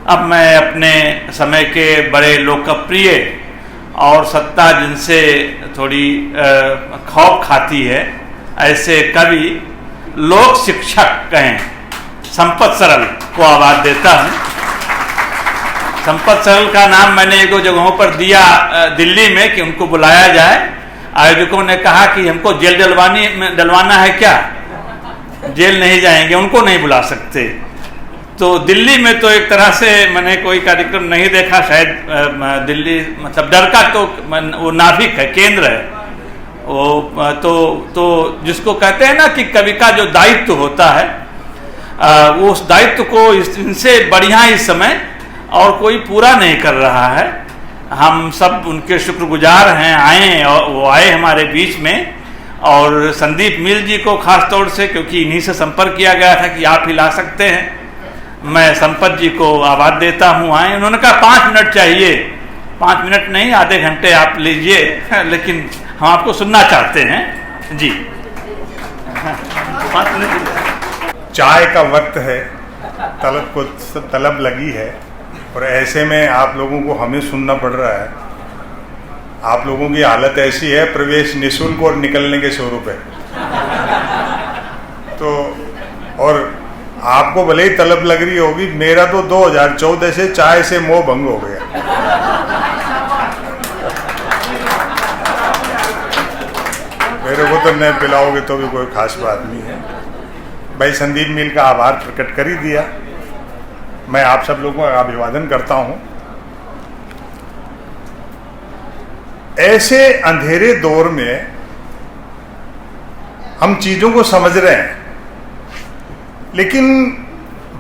अब मैं अपने समय के बड़े लोकप्रिय और सत्ता जिनसे थोड़ी खौफ खाती है ऐसे कवि, लोक शिक्षक कहें, संपत सरल को आवाज़ देता हूँ। संपत सरल का नाम मैंने एक दो जगहों पर दिया दिल्ली में कि उनको बुलाया जाए। आयोजकों ने कहा कि हमको जेल डलवाना है क्या, जेल नहीं जाएंगे, उनको नहीं बुला सकते। तो दिल्ली में तो एक तरह से मैंने कोई कार्यक्रम नहीं देखा, शायद दिल्ली मतलब डर का तो वो नाभिक है, केंद्र है वो। तो जिसको कहते हैं ना कि कवि का जो दायित्व होता है, वो उस दायित्व को इनसे बढ़िया इस समय और कोई पूरा नहीं कर रहा है। हम सब उनके शुक्रगुजार हैं, आए और वो आए हमारे बीच में। और संदीप मिल जी को खास तौर से, क्योंकि इन्हीं से संपर्क किया गया था कि आप हिला सकते हैं, मैं संपत जी को आवाज़ देता हूँ, आए। उन्होंने कहा 5 मिनट चाहिए। 5 मिनट नहीं, आधे घंटे आप लीजिए, लेकिन हम आपको सुनना चाहते हैं जी। 5 मिनट। चाय का वक्त है, तलब लगी है, और ऐसे में आप लोगों को हमें सुनना पड़ रहा है। आप लोगों की हालत ऐसी है, प्रवेश निःशुल्क और निकलने के 100 रुपये। तो और आपको भले ही तलब लग रही होगी, मेरा तो 2014 से चाय से मोह भंग हो गया। मेरे को तो नहीं पिलाओगे तो भी कोई खास बात नहीं है। भाई संदीप मिल का आभार प्रकट कर ही दिया। मैं आप सब लोगों का अभिवादन करता हूं। ऐसे अंधेरे दौर में हम चीजों को समझ रहे हैं, लेकिन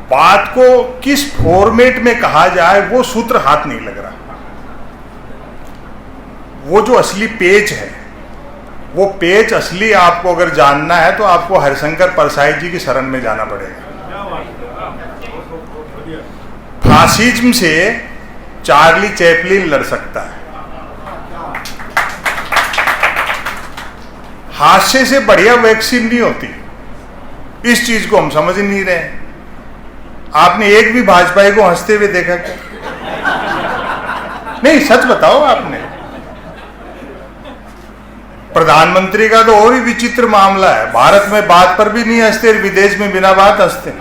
बात को किस फॉर्मेट में कहा जाए वो सूत्र हाथ नहीं लग रहा। वो जो असली पेच है, वो पेच असली आपको अगर जानना है तो आपको हरिशंकर परसाई जी की शरण में जाना पड़ेगा। फासिज्म से चार्ली चैपलिन लड़ सकता है, हादसे से बढ़िया वैक्सीन नहीं होती। इस चीज को हम समझ नहीं रहे। आपने एक भी भाजपाई को हंसते हुए देखा क्या? नहीं, सच बताओ आपने। प्रधानमंत्री का तो और ही विचित्र मामला है, भारत में बात पर भी नहीं हंसते, विदेश में बिना बात हंसते।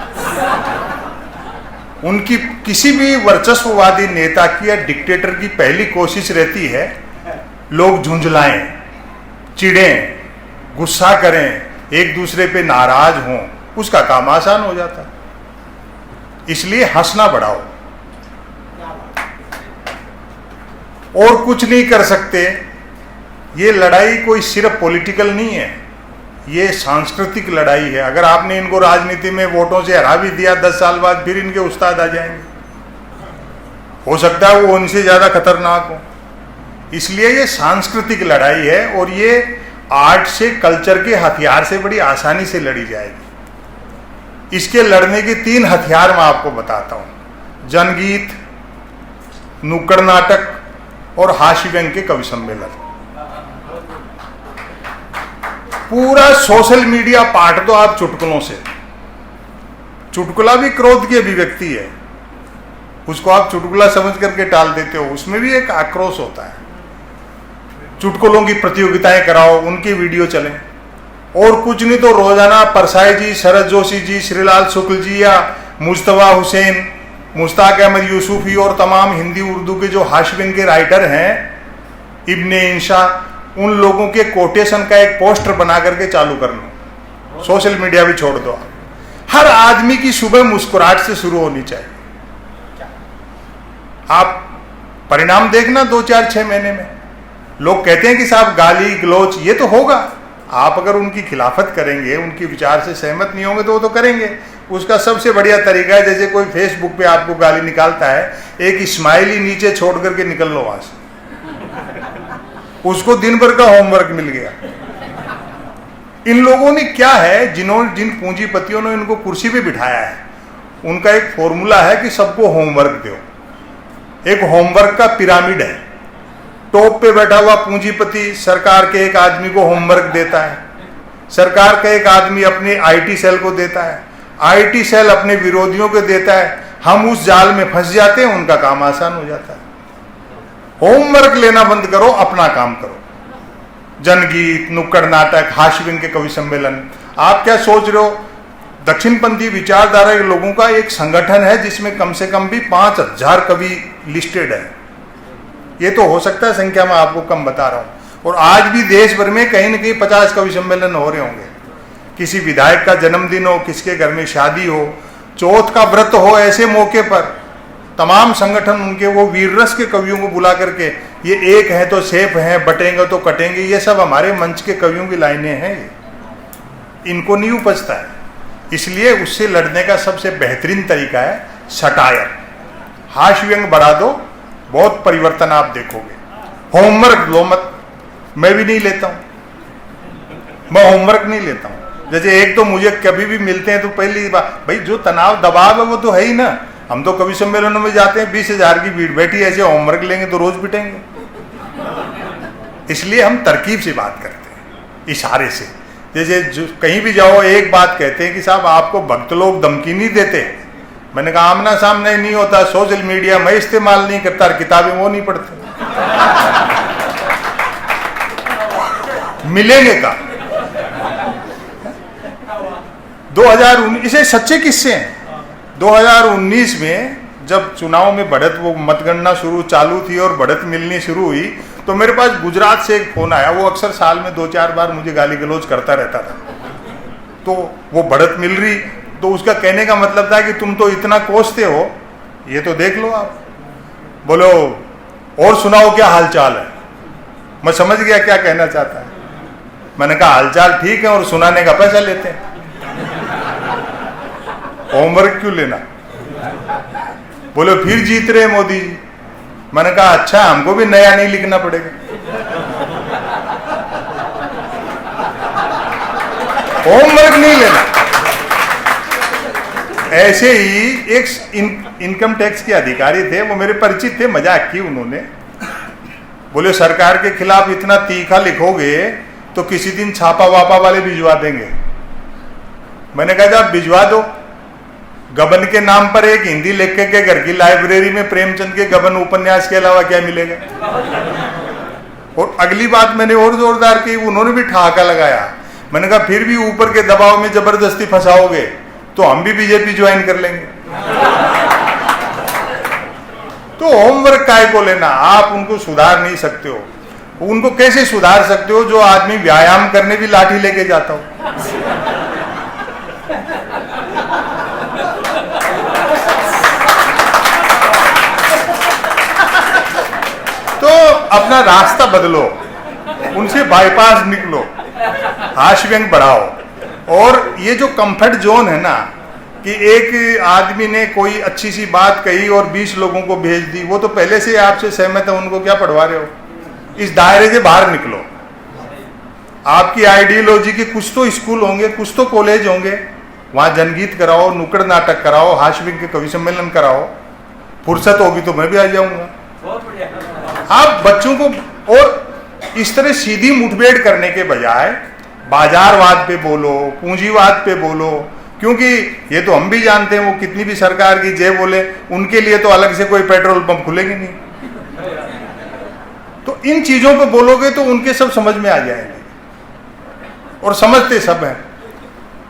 उनकी किसी भी वर्चस्ववादी नेता की या डिक्टेटर की पहली कोशिश रहती है लोग झुंझलाएं, चिढ़ें, गुस्सा करें, एक दूसरे पे नाराज हों, उसका काम आसान हो जाता है। इसलिए हंसना बढ़ाओ, और कुछ नहीं कर सकते। ये लड़ाई कोई सिर्फ पॉलिटिकल नहीं है, ये सांस्कृतिक लड़ाई है। अगर आपने इनको राजनीति में वोटों से हरा भी दिया, 10 साल बाद फिर इनके उस्ताद आ जाएंगे। हो सकता है वो उनसे ज्यादा खतरनाक हो। इसलिए ये सांस्कृतिक लड़ाई है, और ये आर्ट से, कल्चर के हथियार से बड़ी आसानी से लड़ी जाएगी। इसके लड़ने के 3 हथियार मैं आपको बताता हूं: जनगीत, नुक्कड़ नाटक और हास्य व्यंग के कवि सम्मेलन। पूरा सोशल मीडिया पाट दो आप चुटकुलों से। चुटकुला भी क्रोध की अभिव्यक्ति है, उसको आप चुटकुला समझ करके टाल देते हो, उसमें भी एक आक्रोश होता है। चुटकुलों की प्रतियोगिताएं कराओ, उनकी वीडियो चलें, और कुछ नहीं तो रोजाना परसाई जी, शरद जोशी जी, श्रीलाल शुक्ल जी या मुस्तफा हुसैन, मुश्ताक अहमद यूसुफी और तमाम हिंदी उर्दू के जो हास्य व्यंग के राइटर हैं, इब्ने इंशा, उन लोगों के कोटेशन का एक पोस्टर बना करके चालू कर लो। सोशल मीडिया भी छोड़ दो। हर आदमी की सुबह मुस्कुराहट से शुरू होनी चाहिए। आप परिणाम देखना 2, 4, 6 महीने में। लोग कहते हैं कि साहब गाली गलौच, ये तो होगा। आप अगर उनकी खिलाफत करेंगे, उनके विचार से सहमत नहीं होंगे तो वो तो करेंगे। उसका सबसे बढ़िया तरीका है, जैसे कोई फेसबुक पे आपको गाली निकालता है, एक स्माइली नीचे छोड़ करके निकल लो वहां से। उसको दिन भर का होमवर्क मिल गया। इन लोगों ने क्या है, जिन पूंजीपतियों ने इनको कुर्सी पे बिठाया है, उनका एक फॉर्मूला है कि सबको होमवर्क दो। एक होमवर्क का पिरामिड है। टॉप पे बैठा हुआ पूंजीपति सरकार के एक आदमी को होमवर्क देता है, सरकार का एक आदमी अपने आईटी सेल को देता है, आईटी सेल अपने विरोधियों को देता है, हम उस जाल में फंस जाते हैं, उनका काम आसान हो जाता है। होमवर्क लेना बंद करो, अपना काम करो। जनगीत, नुक्कड़ नाटक, हास्य व्यंग के कवि सम्मेलन। आप क्या सोच रहे हो, दक्षिणपंथी विचारधारा के लोगों का एक संगठन है जिसमें कम से कम भी 5000 कवि लिस्टेड है। ये तो हो सकता है संख्या में आपको कम बता रहा हूं। और आज भी देश भर में कहीं न कहीं 50 कवि सम्मेलन हो रहे होंगे। किसी विधायक का जन्मदिन हो, किसके घर में शादी हो, चौथ का व्रत हो, ऐसे मौके पर तमाम संगठन उनके वो वीर रस के कवियों को बुला करके, ये एक है तो सेफ हैं, बटेंगे तो कटेंगे, ये सब हमारे मंच के कवियों की लाइनें हैं। इनको नहीं उपजता है। इसलिए उससे लड़ने का सबसे बेहतरीन तरीका है सटायर, हास्य व्यंग बढ़ा दो, बहुत परिवर्तन आप देखोगे। होमवर्क लो मत, मैं भी नहीं लेता हूं, मैं होमवर्क नहीं लेता हूं। जैसे एक तो मुझे कभी भी मिलते हैं तो पहली बात, भाई जो तनाव दबाव है वो तो है ही ना। हम तो कवि सम्मेलनों में जाते हैं, 20,000 की भीड़ बैठी, ऐसे होमवर्क लेंगे तो रोज पिटेंगे। इसलिए हम तरकीब से बात करते हैं, इशारे से। जैसे जो कहीं भी जाओ एक बात कहते हैं कि साहब आपको भक्त लोग धमकी नहीं देते। मैंने कहा आमना सामने नहीं होता, सोशल मीडिया मैं इस्तेमाल नहीं करता, किताबें वो नहीं पढ़ते। मिलेंगे का 2019, इसे सच्चे किस्से हैं। 2019 में जब चुनाव में बढ़त, वो मतगणना चालू थी और बढ़त मिलनी शुरू हुई, तो मेरे पास गुजरात से एक फोन आया। वो अक्सर साल में 2-4 बार मुझे गाली गलौज करता रहता था। तो वो बढ़त मिल रही, तो उसका कहने का मतलब था कि तुम तो इतना कोसते हो, ये तो देख लो आप। बोलो और सुनाओ क्या हालचाल है। मैं समझ गया क्या कहना चाहता है। मैंने कहा हालचाल ठीक है और सुनाने का पैसा लेते हैं, होमवर्क क्यों लेना। बोले फिर जीत रहे मोदी जी। मैंने कहा अच्छा, हमको भी नया नहीं लिखना पड़ेगा। होमवर्क नहीं लेना। ऐसे ही एक इनकम टैक्स के अधिकारी थे, वो मेरे परिचित थे, मजाक की उन्होंने। बोले सरकार के खिलाफ इतना तीखा लिखोगे तो किसी दिन छापा वापा वाले भिजवा देंगे। मैंने कहा जब भिजवा दो। गबन के नाम पर एक हिंदी लेखक के घर की लाइब्रेरी में प्रेमचंद के गबन उपन्यास के अलावा क्या मिलेगा। और अगली बात मैंने और जोरदार की, उन्होंने भी ठहाका लगाया। मैंने कहा फिर भी ऊपर के दबाव में जबरदस्ती फंसाओगे तो हम भी बीजेपी ज्वाइन कर लेंगे। तो होमवर्क काय को लेना। आप उनको सुधार नहीं सकते हो। उनको कैसे सुधार सकते हो, जो आदमी व्यायाम करने भी लाठी लेके जाता हो। तो अपना रास्ता बदलो, उनसे बाईपास निकलो, हास्य व्यंग बढ़ाओ। और ये जो कंफर्ट जोन है ना, कि एक आदमी ने कोई अच्छी सी बात कही और 20 लोगों को भेज दी, वो तो पहले से आपसे सहमत है, उनको क्या पढ़वा रहे हो। इस दायरे से बाहर निकलो। आपकी आइडियोलॉजी के कुछ तो स्कूल होंगे, कुछ तो कॉलेज होंगे, वहां जनगीत कराओ, नुक्कड़ नाटक कराओ, हास्य व्यंग के कवि सम्मेलन कराओ। फुर्सत होगी तो मैं भी आ जाऊंगा। आप बच्चों को, और इस तरह सीधी मुठभेड़ करने के बजाय बाजारवाद पे बोलो, पूंजीवाद पे बोलो। क्योंकि ये तो हम भी जानते हैं, वो कितनी भी सरकार की जय बोले, उनके लिए तो अलग से कोई पेट्रोल पंप खुलेंगे नहीं। तो इन चीजों पे बोलोगे तो उनके सब समझ में आ जाएंगे, और समझते सब हैं।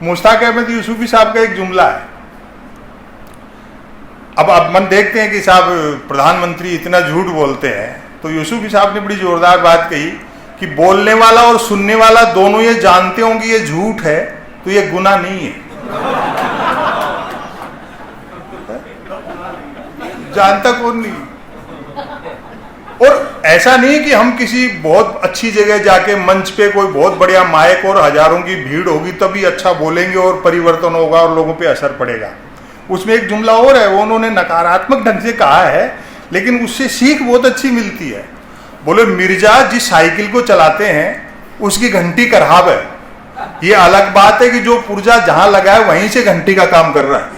मुश्ताक अहमद यूसुफी साहब का एक जुमला है। अब मन देखते हैं कि साहब प्रधानमंत्री इतना झूठ बोलते हैं, तो यूसुफी साहब ने बड़ी जोरदार बात कही कि बोलने वाला और सुनने वाला दोनों ये जानते होंगे ये झूठ है, तो ये गुनाह नहीं है। जानता कौन नहीं। और ऐसा नहीं कि हम किसी बहुत अच्छी जगह जाके मंच पे कोई बहुत बढ़िया माइक और हजारों की भीड़ होगी तभी अच्छा बोलेंगे और परिवर्तन होगा और लोगों पे असर पड़ेगा। उसमें एक जुमला और है, वो उन्होंने नकारात्मक ढंग से कहा है, लेकिन उससे सीख बहुत अच्छी मिलती है। बोले मिर्जा जिस साइकिल को चलाते हैं उसकी घंटी खराब है, ये अलग बात है कि जो पुर्जा जहां लगा है वहीं से घंटी का काम कर रहा है।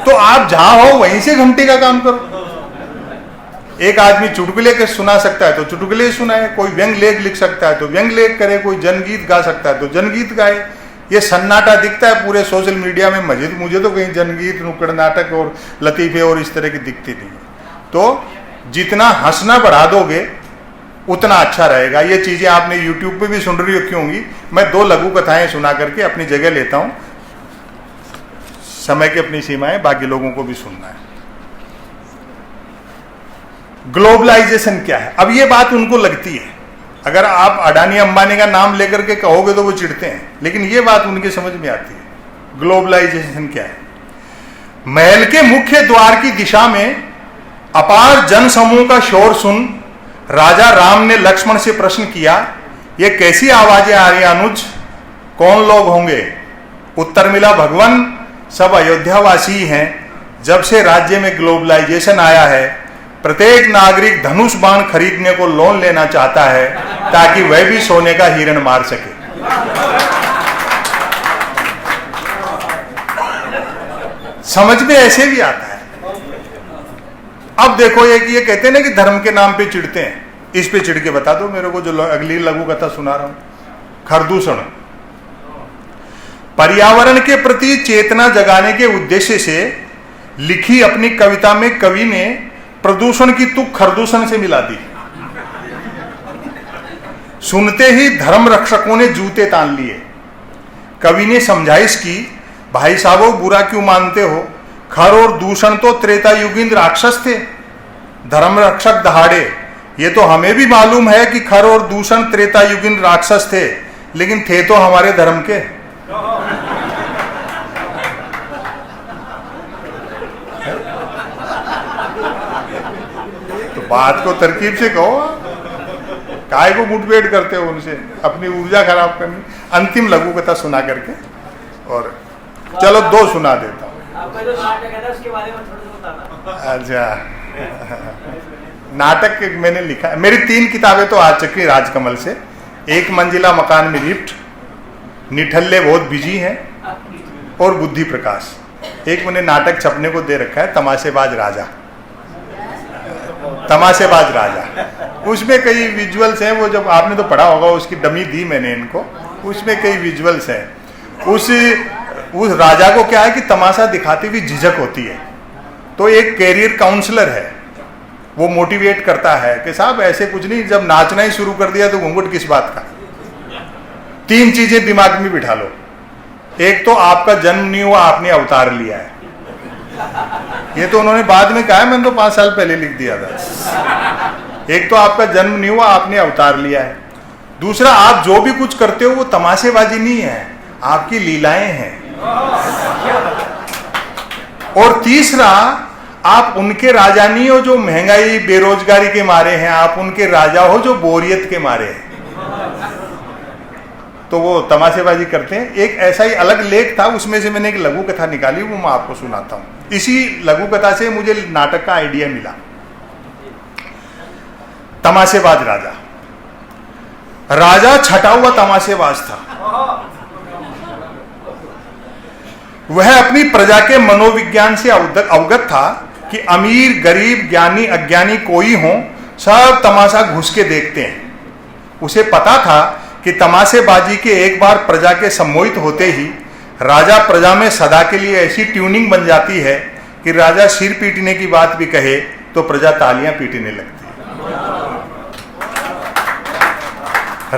तो आप जहां हो वहीं से घंटी का काम करो। एक आदमी चुटकुले के सुना सकता है तो चुटकुले सुनाए, कोई व्यंग लेख लिख सकता है तो व्यंग लेख करे, कोई जनगीत गा सकता है तो जनगीत गाए। ये सन्नाटा दिखता है पूरे सोशल मीडिया में। मुझे तो कहीं जनगीत, नुक्कड़ नाटक और लतीफे और इस तरह की दिखती नहीं। तो जितना हंसना बढ़ा दोगे उतना अच्छा रहेगा। ये चीज़ें आपने यूट्यूब पे भी सुन रही होंगी। मैं 2 लघु कथाएं सुना करके अपनी जगह लेता हूँ। समय की अपनी सीमाएं, बाकी लोगों को भी सुनना है। ग्लोबलाइजेशन क्या है? अब ये बात उनको लगती है। अगर आप अडानी अंबानी का नाम लेकर के कहोगे तो वो चिढ़ते हैं, लेकिन ये बात उनके समझ में आती है। ग्लोबलाइजेशन क्या है? महल के मुख्य द्वार की दिशा में अपार जनसमूह का शोर सुन राजा राम ने लक्ष्मण से प्रश्न किया, ये कैसी आवाजें आ रही अनुज? कौन लोग होंगे? उत्तर मिला, भगवान सब अयोध्यावासी हैं। जब से राज्य में ग्लोबलाइजेशन आया है, प्रत्येक नागरिक धनुष बाण खरीदने को लोन लेना चाहता है ताकि वह भी सोने का हिरण मार सके। समझ में ऐसे भी आता है। अब देखो ये कहते हैं ना कि धर्म के नाम पे चिढ़ते हैं। इस पे चिढ़ के बता दो मेरे को, जो अगली लघु कथा सुना रहा हूं। खरदूषण। पर्यावरण के प्रति चेतना जगाने के उद्देश्य से लिखी अपनी कविता में कवि ने प्रदूषण की तुक खरदूषण से मिला दी। सुनते ही धर्म रक्षकों ने जूते तान लिए। कवि ने समझाइश की, भाई साहबो बुरा क्यों मानते हो? खर और दूषण तो त्रेता युगीन राक्षस थे, धर्म रक्षक दहाड़े। ये तो हमें भी मालूम है कि खर और दूषण त्रेता युगीन राक्षस थे, लेकिन थे तो हमारे धर्म के। तो बात को तरकीब से कहो, काय को मुठभेड़ करते हो उनसे, अपनी ऊर्जा खराब करनी। अंतिम लघु कथा सुना करके, और चलो 2 सुना देता हूँ। अच्छा, नाटक मैंने लिखा है। मेरी 3 किताबें तो आ चुकी राजकमल से। 1 मंजिला मकान में लिफ्ट, निठल्ले बहुत बिजी हैं, और बुद्धि प्रकाश। एक मैंने नाटक छपने को दे रखा है, तमाशेबाज राजा। तमाशेबाज राजा, उसमें कई विजुअल्स हैं। वो जब आपने तो पढ़ा होगा, उसकी डमी दी मैंने इनको, उसमें कई विजुअल्स हैं। उस राजा को क्या है कि तमाशा दिखाती हुई झिझक होती है। तो एक कैरियर काउंसलर है, वो मोटिवेट करता है कि साहब ऐसे कुछ नहीं, जब नाचना ही शुरू कर दिया तो घूंघट किस बात का। 3 चीजें दिमाग में बिठा लो। एक तो आपका जन्म नहीं हुआ, आपने अवतार लिया है। ये तो उन्होंने बाद में कहा है, मैंने तो 5 साल पहले लिख दिया था। एक तो आपका जन्म नहीं हुआ, आपने अवतार लिया है। दूसरा, आप जो भी कुछ करते हो वो तमाशेबाजी नहीं है, आपकी लीलाएं हैं। और तीसरा, आप उनके राजा नहीं हो जो महंगाई बेरोजगारी के मारे हैं, आप उनके राजा हो जो बोरियत के मारे हैं। तो वो तमाशेबाजी करते हैं। एक ऐसा ही अलग लेख था, उसमें से मैंने एक लघु कथा निकाली, वो मैं आपको सुनाता हूं। इसी लघु कथा से मुझे नाटक का आइडिया मिला। तमाशेबाज राजा। राजा छटा हुआ तमाशेबाज था। वह अपनी प्रजा के मनोविज्ञान से अवगत था कि अमीर गरीब ज्ञानी अज्ञानी कोई हो, सब तमाशा घुस के देखते हैं। उसे पता था कि तमाशेबाजी के एक बार प्रजा के सम्मोहित होते ही राजा प्रजा में सदा के लिए ऐसी ट्यूनिंग बन जाती है कि राजा सिर पीटने की बात भी कहे तो प्रजा तालियां पीटने लगती है।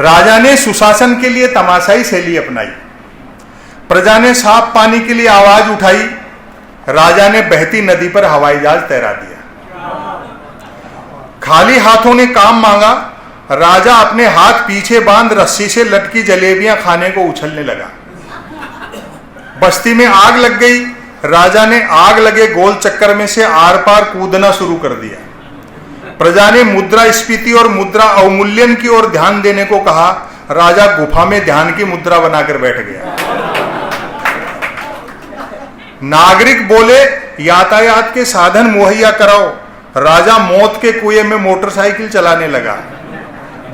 राजा ने सुशासन के लिए तमाशाई शैली अपनाई। प्रजा ने साफ पानी के लिए आवाज उठाई, राजा ने बहती नदी पर हवाई जहाज तैरा दिया। खाली हाथों ने काम मांगा, राजा अपने हाथ पीछे बांध रस्सी से लटकी जलेबियां खाने को उछलने लगा। बस्ती में आग लग गई, राजा ने आग लगे गोल चक्कर में से आर पार कूदना शुरू कर दिया। प्रजा ने मुद्रा स्फीति और मुद्रा अवमूल्यन की ओर ध्यान देने को कहा, राजा गुफा में ध्यान की मुद्रा बनाकर बैठ गया। नागरिक बोले, यातायात के साधन मुहैया कराओ, राजा मौत के कुएं में मोटरसाइकिल चलाने लगा।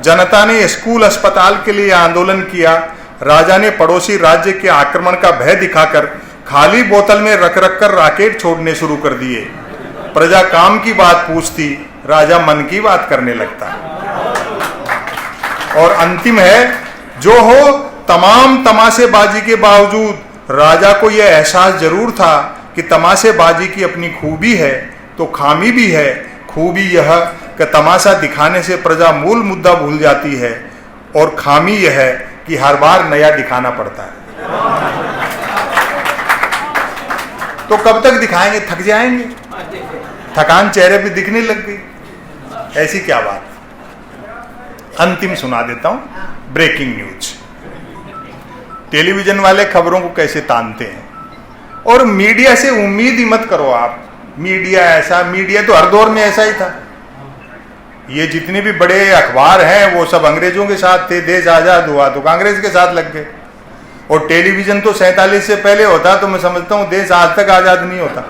जनता ने स्कूल अस्पताल के लिए आंदोलन किया, राजा ने पड़ोसी राज्य के आक्रमण का भय दिखाकर खाली बोतल में रख रख कर रॉकेट छोड़ने शुरू कर दिए। प्रजा काम की बात पूछती, राजा मन की बात करने लगता। और अंतिम है, जो हो तमाम तमाशेबाजी के बावजूद राजा को यह एहसास जरूर था कि तमाशेबाजी की अपनी खूबी है तो खामी भी है। खूबी यह कि तमाशा दिखाने से प्रजा मूल मुद्दा भूल जाती है, और खामी यह है कि हर बार नया दिखाना पड़ता है। तो कब तक दिखाएंगे, थक जाएंगे। थकान चेहरे पे दिखने लग गई। ऐसी क्या बात। अंतिम सुना देता हूं ब्रेकिंग न्यूज। टेलीविजन वाले खबरों को कैसे तानते हैं, और मीडिया से उम्मीद ही मत करो आप। मीडिया ऐसा, मीडिया तो हर दौर में ऐसा ही था। ये जितने भी बड़े अखबार हैं वो सब अंग्रेजों के साथ थे। देश आजाद हुआ तो कांग्रेस के साथ लग गए, और टेलीविजन तो 47 से पहले होता, तो मैं समझता हूं देश आज तक आजाद नहीं होता।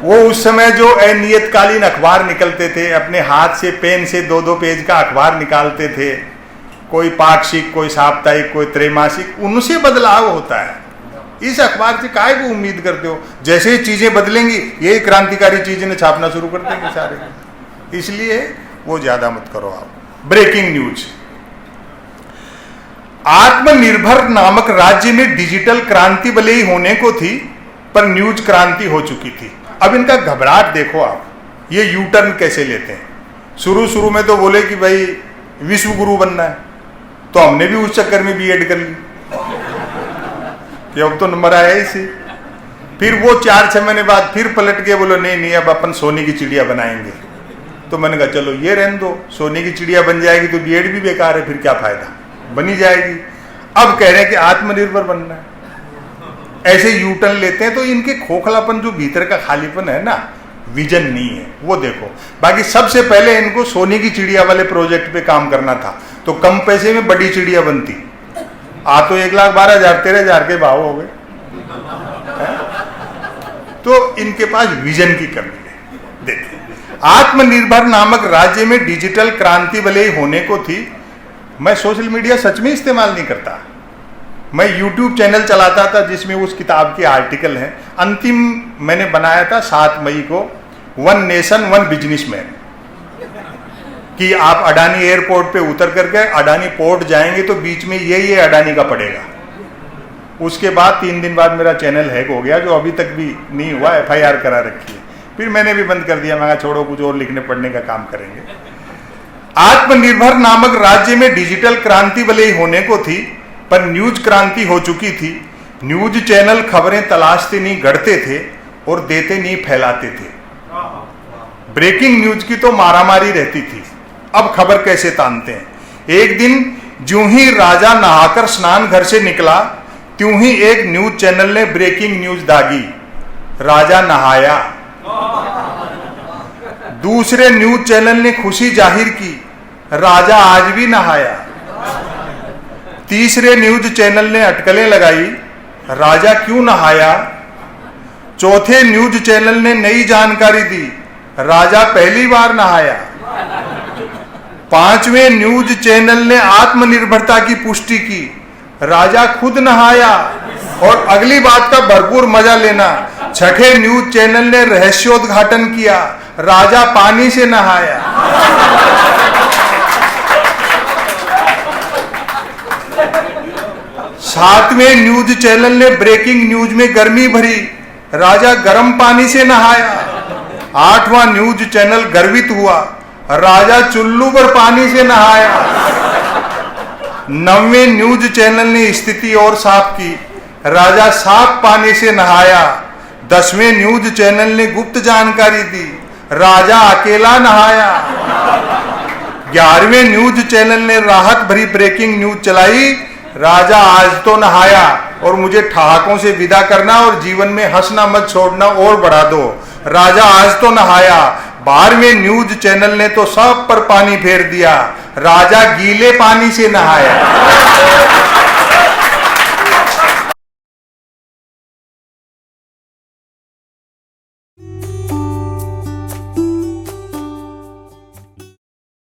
वो उस समय जो अनियतकालीन अखबार निकलते थे, अपने हाथ से पेन से 2-2 पेज का अखबार निकालते थे, कोई पाक्षिक, कोई साप्ताहिक, कोई त्रैमासिक, उनसे बदलाव होता है। इस अखबार से काहे को उम्मीद करते हो। जैसे ही चीजें बदलेंगी यही क्रांतिकारी चीजें छापना शुरू कर देंगे सारे। इसलिए वो ज्यादा मत करो आप। Breaking news. आत्मनिर्भर नामक राज्य में डिजिटल क्रांति भले ही होने को थी, पर न्यूज क्रांति हो चुकी थी। अब इनका घबराहट देखो आप, ये यू टर्न कैसे लेते हैं। शुरू में तो बोले कि भाई विश्व गुरु बनना है, तो हमने भी उस चक्कर में बीएड कर ली कि अब तो नंबर आया इसे। फिर वो 4-6 महीने बाद फिर पलट के बोलो नहीं अब अपन सोने की चिड़िया बनाएंगे। तो मैंने कहा चलो ये रहने दो, सोने की चिड़िया बन जाएगी तो बीएड भी बेकार है, फिर क्या फायदा, बनी जाएगी। अब कह रहे हैं कि आत्मनिर्भर बनना है। ऐसे यू टर्न लेते हैं, तो इनके खोखलापन, जो भीतर का खालीपन है ना, विजन नहीं है, वो देखो। बाकी सबसे पहले इनको सोने की चिड़िया वाले प्रोजेक्ट पे काम करना था, तो कम पैसे में बड़ी चिड़िया बनती। आ तो 1,12,000 13,000 के भाव हो गए। तो इनके पास विजन की कमी है। देखिए, आत्मनिर्भर नामक राज्य में डिजिटल क्रांति भले ही होने को थी। मैं सोशल मीडिया सच में इस्तेमाल नहीं करता। मैं यूट्यूब चैनल चलाता था जिसमें उस किताब के आर्टिकल हैं। अंतिम मैंने बनाया था 7 मई को, 1 नेशन 1 बिजनेसमैन, कि आप अडानी एयरपोर्ट पे उतर करके अडानी पोर्ट जाएंगे तो बीच में ये अडानी का पड़ेगा। उसके बाद 3 दिन बाद मेरा चैनल हैक हो गया, जो अभी तक भी नहीं हुआ, FIR करा रखी है। फिर मैंने भी बंद कर दिया। मैं छोड़ो, कुछ और लिखने पढ़ने का काम करेंगे। आत्मनिर्भर नामक राज्य में डिजिटल क्रांति भले ही होने को थी, पर न्यूज क्रांति हो चुकी थी। न्यूज चैनल खबरें तलाशते नहीं, गढ़ते थे, और देते नहीं, फैलाते थे। ब्रेकिंग न्यूज की तो मारामारी रहती थी। अब खबर कैसे तानते हैं। एक दिन ज्यों ही राजा नहाकर स्नान घर से निकला, त्यों ही एक न्यूज चैनल ने ब्रेकिंग न्यूज दागी, राजा नहाया। दूसरे न्यूज चैनल ने खुशी जाहिर की, राजा आज भी नहाया। तीसरे न्यूज चैनल ने अटकलें लगाई, राजा क्यों नहाया। चौथे न्यूज चैनल ने नई जानकारी दी, राजा पहली बार नहाया। 5वें न्यूज चैनल ने आत्मनिर्भरता की पुष्टि की, राजा खुद नहाया। और अगली बात का भरपूर मजा लेना, 6ठे न्यूज चैनल ने रहस्योद्घाटन किया, राजा पानी से नहाया। 7वें न्यूज चैनल ने ब्रेकिंग न्यूज में गर्मी भरी, राजा गर्म पानी से नहाया। 8वां न्यूज चैनल गर्वित हुआ, राजा चुल्लू पर पानी से नहाया। 9वें न्यूज चैनल ने स्थिति और साफ की, राजा साफ पानी से नहाया। 10वें न्यूज चैनल ने गुप्त जानकारी दी, राजा अकेला नहाया। 11वें न्यूज चैनल ने राहत भरी ब्रेकिंग न्यूज चलाई, राजा आज तो नहाया और मुझे ठहाकों से विदा करना और जीवन में हंसना मत छोड़ना और बढ़ा दो, राजा आज तो नहाया। 12वें न्यूज चैनल ने तो सब पर पानी फेर दिया, राजा गीले पानी से नहाया।